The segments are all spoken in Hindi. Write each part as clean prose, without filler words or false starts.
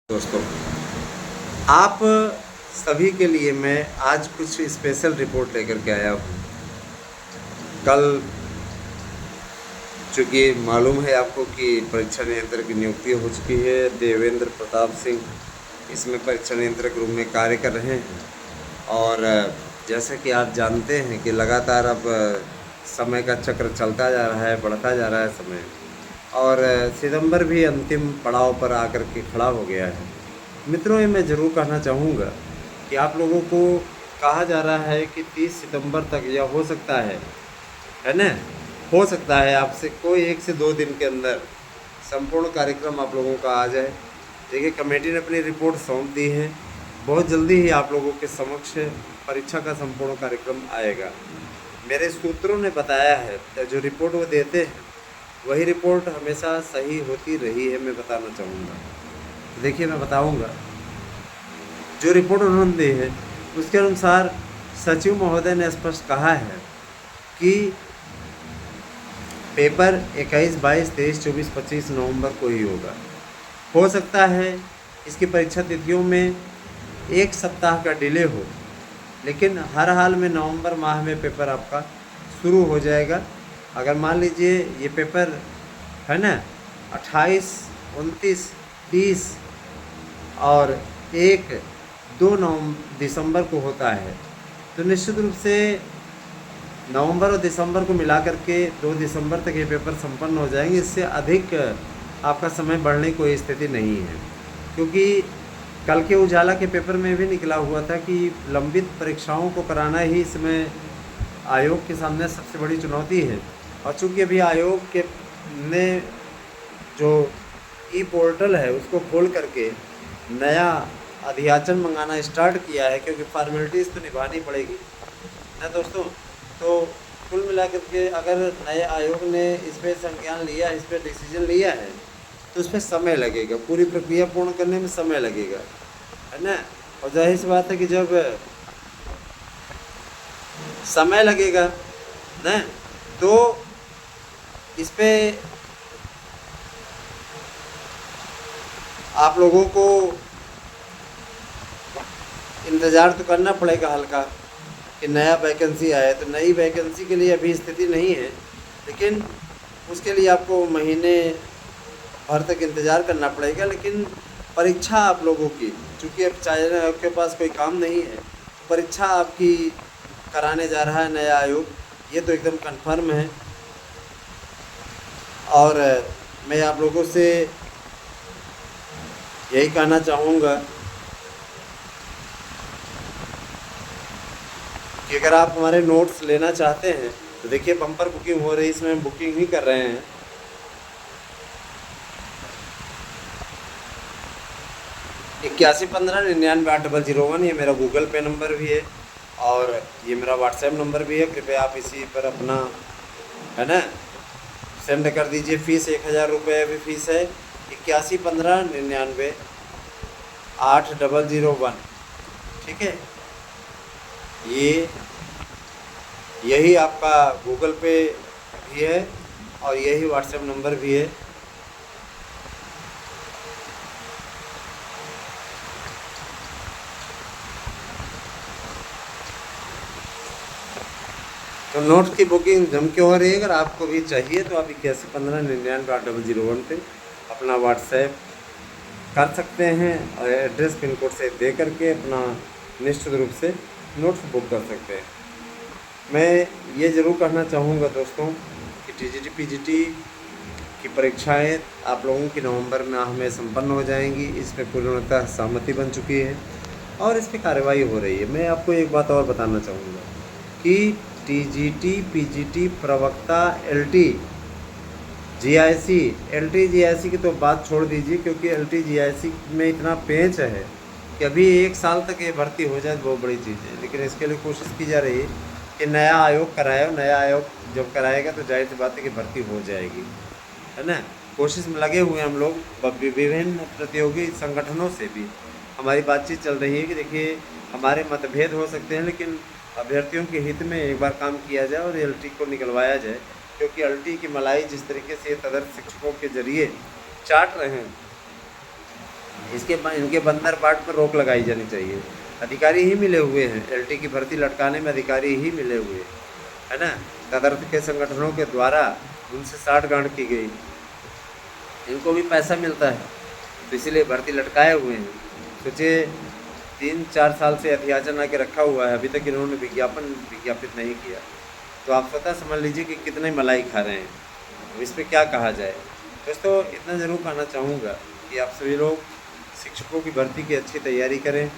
दोस्तों, आप सभी के लिए मैं आज कुछ स्पेशल रिपोर्ट लेकर के आया हूँ। कल चूँकि मालूम है आपको कि परीक्षा नियंत्रक की नियुक्ति हो चुकी है। देवेंद्र प्रताप सिंह इसमें परीक्षा नियंत्रक रूप में कार्य कर रहे हैं। और जैसा कि आप जानते हैं कि लगातार अब समय का चक्र चलता जा रहा है, बढ़ता जा रहा है समय, और सितंबर भी अंतिम पड़ाव पर आकर के खड़ा हो गया है। मित्रों, ये मैं ज़रूर कहना चाहूँगा कि आप लोगों को कहा जा रहा है कि 30 सितंबर तक, या हो सकता है ना, हो सकता है आपसे कोई 1 से 2 दिन के अंदर संपूर्ण कार्यक्रम आप लोगों का आ जाए। देखिए, कमेटी ने अपनी रिपोर्ट सौंप दी है। बहुत जल्दी ही आप लोगों के समक्ष परीक्षा का संपूर्ण कार्यक्रम आएगा। मेरे सूत्रों ने बताया है, जो रिपोर्ट वो देते हैं वही रिपोर्ट हमेशा सही होती रही है, मैं बताना चाहूँगा। देखिए, मैं बताऊंगा, जो रिपोर्ट उन्होंने दी है उसके अनुसार सचिव महोदय ने स्पष्ट कहा है कि पेपर 21, 22, 23, 24, 25 नवंबर को ही होगा। हो सकता है इसकी परीक्षा तिथियों में 1 सप्ताह का डिले हो, लेकिन हर हाल में नवंबर माह में पेपर आपका शुरू हो जाएगा। अगर मान लीजिए ये पेपर है ना 28, 29, 30 और 1-2 दिसंबर को होता है, तो निश्चित रूप से नवंबर और दिसंबर को मिला करके 2 दिसंबर तक ये पेपर संपन्न हो जाएंगे। इससे अधिक आपका समय बढ़ने की कोई स्थिति नहीं है, क्योंकि कल के उजाला के पेपर में भी निकला हुआ था कि लंबित परीक्षाओं को कराना ही इसमें आयोग के सामने सबसे बड़ी चुनौती है। और चूँकि अभी आयोग के ने जो ई पोर्टल है उसको खोल करके नया अध्याचन मंगाना स्टार्ट किया है, क्योंकि फॉर्मेलिटीज़ तो निभानी पड़ेगी ना दोस्तों। तो कुल मिलाकर के अगर नए आयोग ने इस पर संज्ञान लिया, इस पर डिसीजन लिया है, तो उस पर समय लगेगा, पूरी प्रक्रिया पूर्ण करने में समय लगेगा, है ना। और जाहिर सी बात है कि जब समय लगेगा ना, तो इस पर आप लोगों को इंतज़ार तो करना पड़ेगा हल्का, कि नया वैकेंसी आए। तो नई वैकेंसी के लिए अभी स्थिति नहीं है, लेकिन उसके लिए आपको महीने भर तक इंतज़ार करना पड़ेगा। लेकिन परीक्षा आप लोगों की, चूँकि अब चाहे आपके पास कोई काम नहीं है, परीक्षा आपकी कराने जा रहा है नया आयोग, ये तो एकदम कन्फर्म है। और मैं आप लोगों से यही कहना चाहूँगा कि अगर आप हमारे नोट्स लेना चाहते हैं तो देखिए, बम्पर बुकिंग हो रही है, इसमें हम बुकिंग ही कर रहे हैं। 8115998001 ये मेरा गूगल पे नंबर भी है, और ये मेरा व्हाट्सएप नंबर भी है। कृपया आप इसी पर अपना, है ना, सेंड कर दीजिए। फ़ीस 1000 रुपये अभी फ़ीस है। 8115998001, ठीक है। यही आपका गूगल पे भी है और यही व्हाट्सएप नंबर भी है। तो नोट्स की बुकिंग जम के हो रही है। अगर आपको भी चाहिए तो आप 8115998001 पे अपना व्हाट्सएप कर सकते हैं, और एड्रेस पिन कोड से दे करके अपना निश्चित रूप से नोट्स बुक कर सकते हैं। मैं ये ज़रूर कहना चाहूँगा दोस्तों कि टीजीटी पीजीटी की परीक्षाएं आप लोगों की नवंबर माह में संपन्न हो जाएंगी। इस पर पूर्णतः सहमति बन चुकी है और इस पर कार्रवाई हो रही है। मैं आपको एक बात और बताना चाहूँगा कि टीजीटी पीजीटी प्रवक्ता एलटी जीआईसी की तो बात छोड़ दीजिए, क्योंकि एलटी जीआईसी में इतना पेंच है कि अभी 1 साल तक ये भर्ती हो जाए तो बहुत बड़ी चीज़ है। लेकिन इसके लिए कोशिश की जा रही है कि नया आयोग कराए। नया आयोग जब कराएगा तो जाहिर सी बात है कि भर्ती हो जाएगी, है ना। कोशिश में लगे हुए हम लोग, विभिन्न प्रतियोगी संगठनों से भी हमारी बातचीत चल रही है कि देखिए, हमारे मतभेद हो सकते हैं, लेकिन अभ्यर्थियों के हित में एक बार काम किया जाए और एलटी को निकलवाया जाए। क्योंकि एलटी की मलाई जिस तरीके से तदर्थ शिक्षकों के जरिए चाट रहे हैं, इनके बंदर बाट पर रोक लगाई जानी चाहिए। अधिकारी ही मिले हुए हैं, एलटी की भर्ती लटकाने में अधिकारी ही मिले हुए हैं, है ना। तदर्थ के संगठनों के द्वारा उनसे साठगांठ की गई, इनको भी पैसा मिलता है तो इसीलिए भर्ती लटकाए हुए हैं। सोचिए 3-4 साल से अध्याचन आके रखा हुआ है, अभी तक इन्होंने विज्ञापित नहीं किया। तो आप स्वतः समझ लीजिए कि कितने मलाई खा रहे हैं। अब इस पर क्या कहा जाए। दोस्तों इतना ज़रूर कहना चाहूँगा कि आप सभी लोग शिक्षकों की भर्ती की अच्छी तैयारी करें,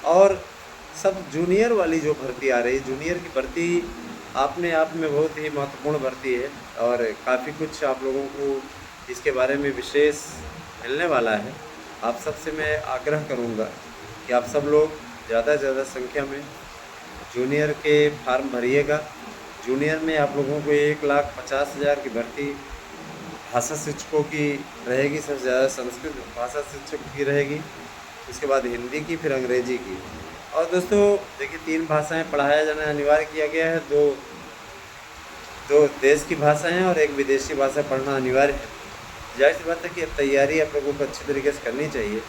और सब जूनियर वाली जो भर्ती आ रही है, जूनियर की भर्ती अपने आप में बहुत ही महत्वपूर्ण भर्ती है, और काफ़ी कुछ आप लोगों को इसके बारे में विशेष मिलने वाला है। आप सबसे मैं आग्रह करूँगा कि आप सब लोग ज़्यादा से ज़्यादा संख्या में जूनियर के फार्म भरिएगा। जूनियर में आप लोगों को 1,50,000 की भर्ती भाषा शिक्षकों की रहेगी, सबसे ज़्यादा संस्कृत भाषा शिक्षक की रहेगी, उसके बाद हिंदी की, फिर अंग्रेजी की। और दोस्तों देखिए 3 भाषाएं पढ़ाया जाना अनिवार्य किया गया है। दो देश की भाषाएं और एक विदेशी भाषा पढ़ना अनिवार्य है। जाहिर सी बात है कि अब तैयारी आप लोगों को अच्छी तरीके से करनी चाहिए।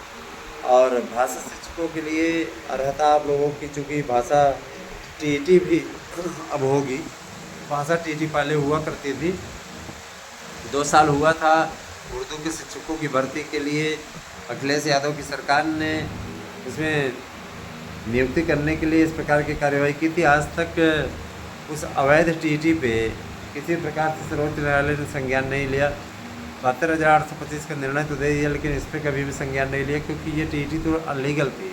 और भाषा शिक्षकों के लिए अर्हता आप लोगों की, चूँकि भाषा टीईटी भी अब होगी। भाषा टीईटी पहले हुआ करती थी, 2 साल हुआ था उर्दू के शिक्षकों की भर्ती के लिए। अखिलेश यादव की सरकार ने इसमें नियुक्ति करने के लिए इस प्रकार की कार्यवाही की थी। आज तक उस अवैध टीईटी पे किसी प्रकार से सर्वोच्च न्यायालय ने संज्ञान नहीं लिया। 72,825 का निर्णय तो दे दिया, लेकिन इस पर कभी भी संज्ञान नहीं लिया, क्योंकि ये टीईटी तो अनलीगल थी।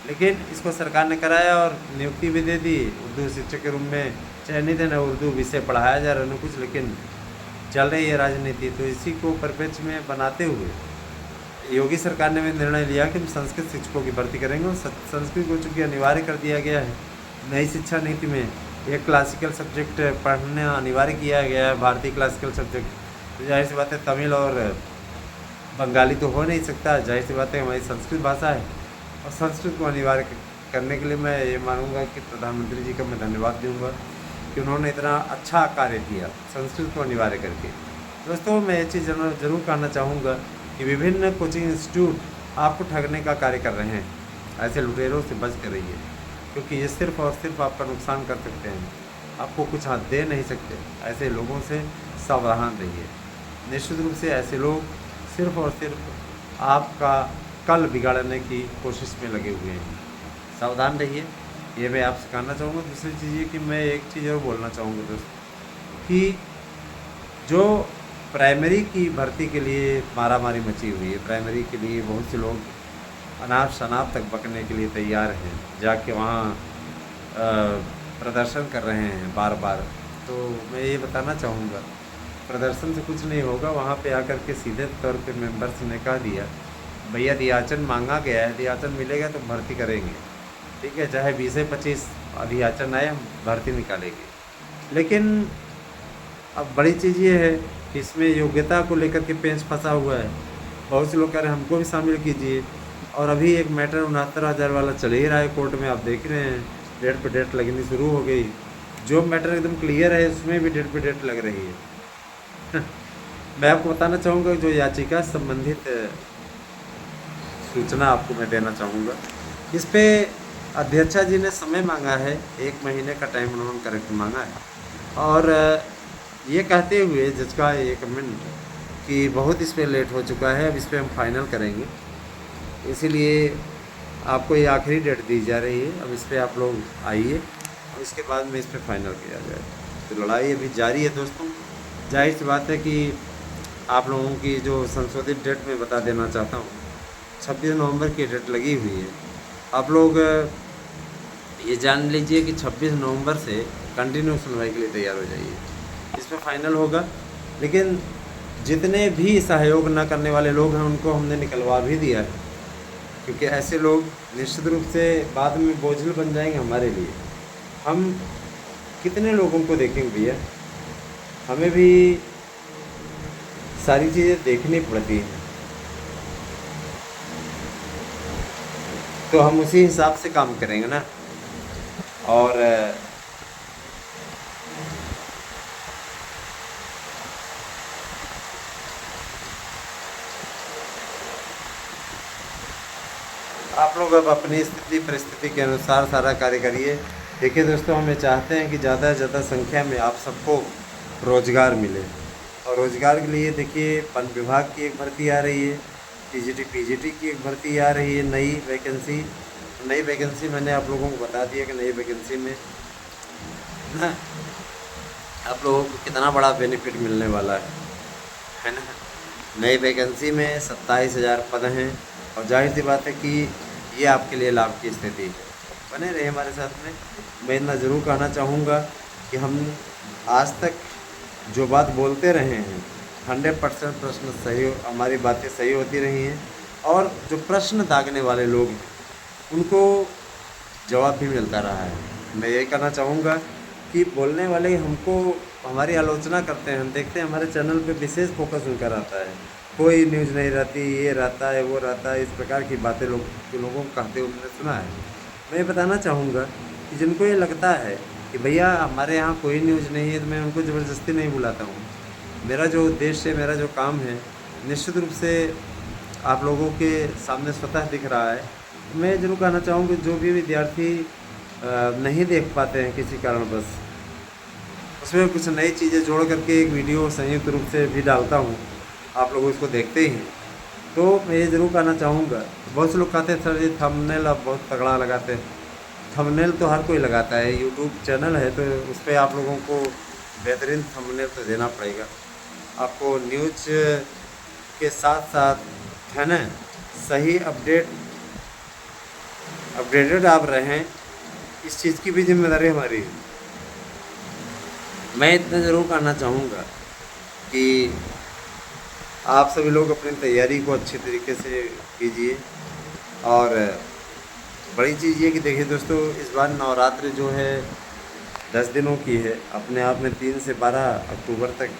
लेकिन इसको सरकार ने कराया और नियुक्ति भी दे दी। उर्दू शिक्षक के रूप में चयनित है, न उर्दू विषय पढ़ाया जा रहा है न कुछ, लेकिन चल रही है राजनीति। तो इसी को परिप्रेक्ष्य में बनाते हुए योगी सरकार ने भी निर्णय लिया कि हम संस्कृत शिक्षकों की भर्ती करेंगे। और संस्कृत को चूँकि अनिवार्य कर दिया गया है नई शिक्षा नीति में, एक क्लासिकल सब्जेक्ट पढ़ना अनिवार्य किया गया है, भारतीय क्लासिकल सब्जेक्ट। तो जाहिर सी बात है तमिल और बंगाली तो हो नहीं सकता, जाहिर सी बात है हमारी संस्कृत भाषा है। और संस्कृत को अनिवार्य करने के लिए मैं ये मानूंगा कि प्रधानमंत्री जी का मैं धन्यवाद दूंगा कि उन्होंने इतना अच्छा कार्य किया संस्कृत को अनिवार्य करके। दोस्तों मैं ये चीज़ ज़रूर कहना चाहूँगा कि विभिन्न कोचिंग इंस्टीट्यूट आपको ठगने का कार्य कर रहे हैं। ऐसे लुटेरों से बच कर रहिए, क्योंकि ये सिर्फ़ और सिर्फ आपका नुकसान कर सकते हैं, आपको कुछ हाथ दे नहीं सकते। ऐसे लोगों से सावधान रहिए। निश्चित रूप से ऐसे लोग सिर्फ़ और सिर्फ आपका कल बिगाड़ने की कोशिश में लगे हुए हैं। सावधान रहिए, ये मैं आपसे कहना चाहूँगा। दूसरी चीज़ ये कि मैं एक चीज़ और बोलना चाहूँगा दोस्तों, कि जो प्राइमरी की भर्ती के लिए मारामारी मची हुई है, प्राइमरी के लिए बहुत से लोग अनाप शनाप तक बकने के लिए तैयार हैं, जाके वहाँ प्रदर्शन कर रहे हैं बार बार। तो मैं ये बताना चाहूँगा प्रदर्शन से कुछ नहीं होगा। वहाँ पे आकर के सीधे तौर पे मेंबर्स ने कह दिया भैया अधियाचन मांगा गया है, अधियाचन मिलेगा तो भर्ती करेंगे, ठीक है, चाहे 20 से 25 अधियाचन आए हम भर्ती निकालेंगे। लेकिन अब बड़ी चीज़ ये है कि इसमें योग्यता को लेकर के पेंच फंसा हुआ है। बहुत से लोग कह रहे हैं हमको भी शामिल कीजिए, और अभी एक मैटर 69,000 वाला चल ही रहा है कोर्ट में, आप देख रहे हैं डेट पे डेट लगनी शुरू हो गई। जो मैटर एकदम क्लियर है उसमें भी डेट पे डेट लग रही है। मैं आपको बताना चाहूँगा जो याचिका संबंधित सूचना आपको मैं देना चाहूँगा। इस पे अध्यक्षा जी ने समय मांगा है, 1 महीने का टाइम उन्होंने करेक्ट मांगा है। और ये कहते हुए जज का ये कमेंट कि बहुत इस पर लेट हो चुका है, अब इस पर हम फाइनल करेंगे, इसीलिए आपको ये आखिरी डेट दी जा रही है। अब इस पर आप लोग आइए और इसके बाद में इस पर फाइनल किया जाए। तो लड़ाई अभी जारी है दोस्तों। जाहिर सी बात है कि आप लोगों की जो संशोधित डेट में बता देना चाहता हूँ, 26 नवंबर की डेट लगी हुई है। आप लोग ये जान लीजिए कि 26 नवंबर से कंटिन्यू सुनवाई के लिए तैयार हो जाइए, इस पर फाइनल होगा। लेकिन जितने भी सहयोग न करने वाले लोग हैं उनको हमने निकलवा भी दिया है, क्योंकि ऐसे लोग निश्चित रूप से बाद में बोझिल बन जाएंगे हमारे लिए। हम कितने लोगों को देखेंगे भैया, हमें भी सारी चीज़ें देखनी पड़ती हैं, तो हम उसी हिसाब से काम करेंगे ना। और आप लोग अब अपनी स्थिति परिस्थिति के अनुसार सारा कार्य करिए। देखिए दोस्तों, हम ये चाहते हैं कि ज़्यादा से ज़्यादा संख्या में आप सबको रोज़गार मिले, और रोज़गार के लिए देखिए वन विभाग की एक भर्ती आ रही है, टीजीटी पीजीटी की एक भर्ती आ रही है, नई वैकेंसी मैंने आप लोगों को बता दिया कि नई वैकेंसी में ना आप लोगों को कितना बड़ा बेनिफिट मिलने वाला है ना। नई वैकेंसी में 27,000 पद हैं, और जाहिर सी बात है कि ये आपके लिए लाभ की स्थिति है। बने रहे हमारे साथ में। मैं इतना ज़रूर कहना चाहूँगा कि हम आज तक जो बात बोलते रहे हैं 100% प्रश्न सही, हमारी बातें सही होती रही हैं, और जो प्रश्न दागने वाले लोग हैं उनको जवाब भी मिलता रहा है। मैं ये कहना चाहूँगा कि बोलने वाले हमको हमारी आलोचना करते हैं, हम देखते हैं हमारे चैनल पे विशेष फोकस उनका रहता है, कोई न्यूज़ नहीं रहती, ये रहता है वो रहता है, इस प्रकार की बातें लोगों को कहते हुए मैंने सुना है। मैं ये बताना चाहूँगा कि जिनको ये लगता है कि भैया हमारे यहाँ कोई न्यूज़ नहीं है, तो मैं उनको ज़बरदस्ती नहीं बुलाता हूँ। मेरा जो उद्देश्य है, मेरा जो काम है, निश्चित रूप से आप लोगों के सामने स्वतः दिख रहा है। मैं ज़रूर कहना चाहूँगा, जो भी विद्यार्थी नहीं देख पाते हैं किसी कारणवश, उसमें कुछ नई चीज़ें जोड़ करके एक वीडियो संयुक्त रूप से भी डालता हूँ, आप लोग उसको देखते ही हैं। तो मैं ये ज़रूर कहना चाहूँगा, बहुत से लोग कहते हैं सर ये थंबनेल आप बहुत तगड़ा लगाते हैं। थंबनेल तो हर कोई लगाता है, यूट्यूब चैनल है तो उस पर आप लोगों को बेहतरीन थंबनेल तो देना पड़ेगा। आपको न्यूज़ के साथ साथ है ना सही अपडेटेड आप रहें, इस चीज़ की भी जिम्मेदारी हमारी है। मैं इतना ज़रूर करना चाहूँगा कि आप सभी लोग अपनी तैयारी को अच्छी तरीके से कीजिए। और बड़ी चीज़ ये कि देखिए दोस्तों, इस बार नवरात्रि जो है 10 दिनों की है, अपने आप में 3 से 12 अक्टूबर तक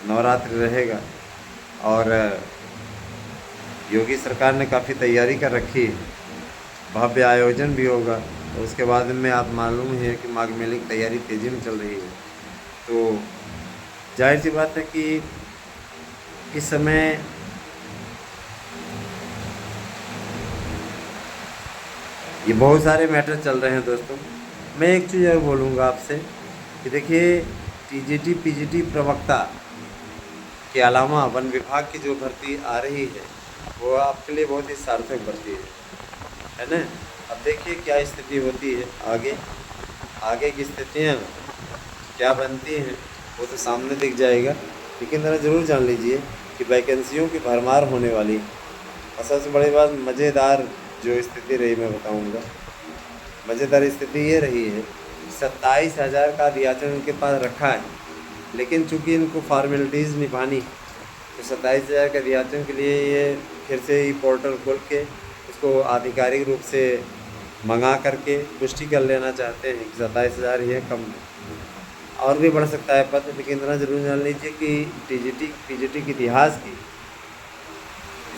नवरात्रि रहेगा, और योगी सरकार ने काफ़ी तैयारी कर रखी है, भव्य आयोजन भी होगा। तो उसके बाद में आप मालूम ही है कि माघ मेले की तैयारी तेज़ी में चल रही है। तो जाहिर सी बात है कि इस समय ये बहुत सारे मैटर चल रहे हैं दोस्तों। मैं एक चीज़ और बोलूँगा आपसे कि देखिए, टीजीटी पीजीटी प्रवक्ता के अलावा वन विभाग की जो भर्ती आ रही है वो आपके लिए बहुत ही सार्थक भर्ती है ना। अब देखिए क्या स्थिति होती है, आगे की स्थितियाँ क्या बनती हैं वो तो सामने दिख जाएगा। लेकिन ज़रा ज़रूर जान लीजिए कि वैकेंसियों की भरमार होने वाली है। और सबसे बड़ी बात, मज़ेदार जो स्थिति रही मैं बताऊंगा, मज़ेदार स्थिति ये रही है 27,000 का अध्याचन उनके पास रखा है, लेकिन चूंकि इनको फॉर्मेलिटीज़ निभानी तो 27,000 के अध्याचन के लिए ये फिर से ही पोर्टल खोल के उसको आधिकारिक रूप से मंगा करके पुष्टि कर लेना चाहते हैं कि 27,000 ही है, कम और भी बढ़ सकता है पद। लेकिन इतना जरूर जान लीजिए कि टीजीटी पीजीटी के इतिहास की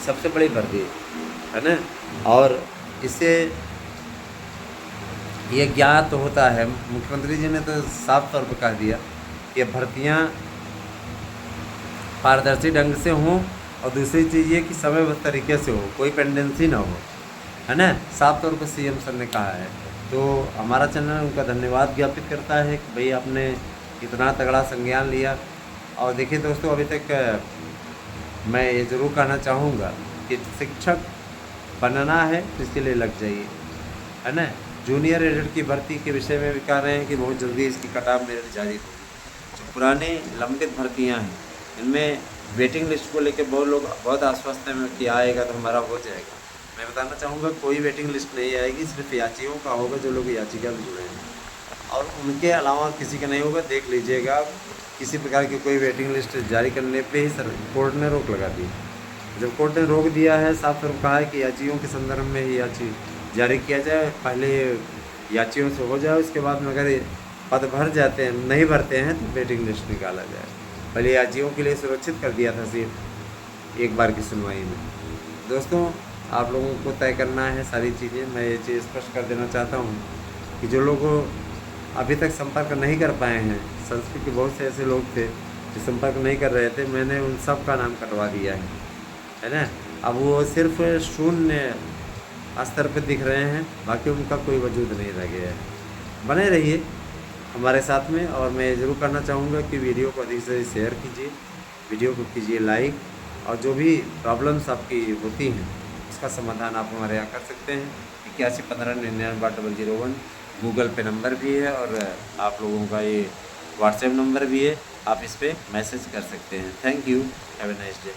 सबसे बड़ी भर्ती है ना। और इससे ये ज्ञात होता है, मुख्यमंत्री जी ने तो साफ तौर पर कह दिया कि भर्तियां पारदर्शी ढंग से हों, और दूसरी चीज़ ये कि समयबद्ध तरीके से हो, कोई पेंडेंसी ना हो, है ना। साफ तौर पर सीएम सर ने कहा है। तो हमारा चैनल उनका धन्यवाद ज्ञापित करता है कि भाई आपने इतना तगड़ा संज्ञान लिया। और देखिए दोस्तों, अभी तक मैं ये ज़रूर कहना चाहूँगा कि शिक्षक बनना है तो इसके लिए लग जाइए, है ना। जूनियर एडेड की भर्ती के विषय में भी कह रहे हैं कि बहुत जल्दी इसकी कटाव मेरिट जारी होगी। जो पुराने लंबित भर्तियाँ हैं इनमें वेटिंग लिस्ट को लेकर बहुत लोग बहुत आश्वस्त हैं कि आएगा तो हमारा हो जाएगा। मैं बताना चाहूँगा कोई वेटिंग लिस्ट नहीं आएगी, सिर्फ याचियों का होगा जो लोग याचिका में जुड़े हैं, और उनके अलावा किसी का नहीं होगा। देख लीजिएगा, किसी प्रकार की कोई वेटिंग लिस्ट जारी करने पे ही सर कोर्ट ने रोक लगा दी। जब कोर्ट ने रोक दिया है, साफ तौर कहा है कि याचियों के संदर्भ में ही याची जारी किया जाए, पहले याचियों से हो जाए, उसके बाद में अगर पद भर जाते हैं, नहीं भरते हैं तो वेटिंग लिस्ट निकाला जाए। पहले याचियों के लिए सुरक्षित कर दिया था सिर्फ एक बार की सुनवाई में। दोस्तों, आप लोगों को तय करना है सारी चीज़ें। मैं ये चीज़ स्पष्ट कर देना चाहता हूँ कि जो लोग अभी तक संपर्क नहीं कर पाए हैं, संस्कृत के बहुत से ऐसे लोग थे जो संपर्क नहीं कर रहे थे, मैंने उन सब का नाम कटवा दिया है ना। अब वो सिर्फ अस्तर पे दिख रहे हैं, बाकी उनका कोई वजूद नहीं रह गया है। बने रहिए हमारे साथ में, और मैं ज़रूर करना चाहूँगा कि वीडियो को अधिक से अधिक शेयर कीजिए, वीडियो को कीजिए लाइक, और जो भी प्रॉब्लम्स आपकी होती हैं उसका समाधान आप हमारे यहाँ कर सकते हैं। 8115998001 गूगल पे नंबर भी है, और आप लोगों का ये व्हाट्सएप नंबर भी है, आप इस पर मैसेज कर सकते हैं। Thank you, have a nice day.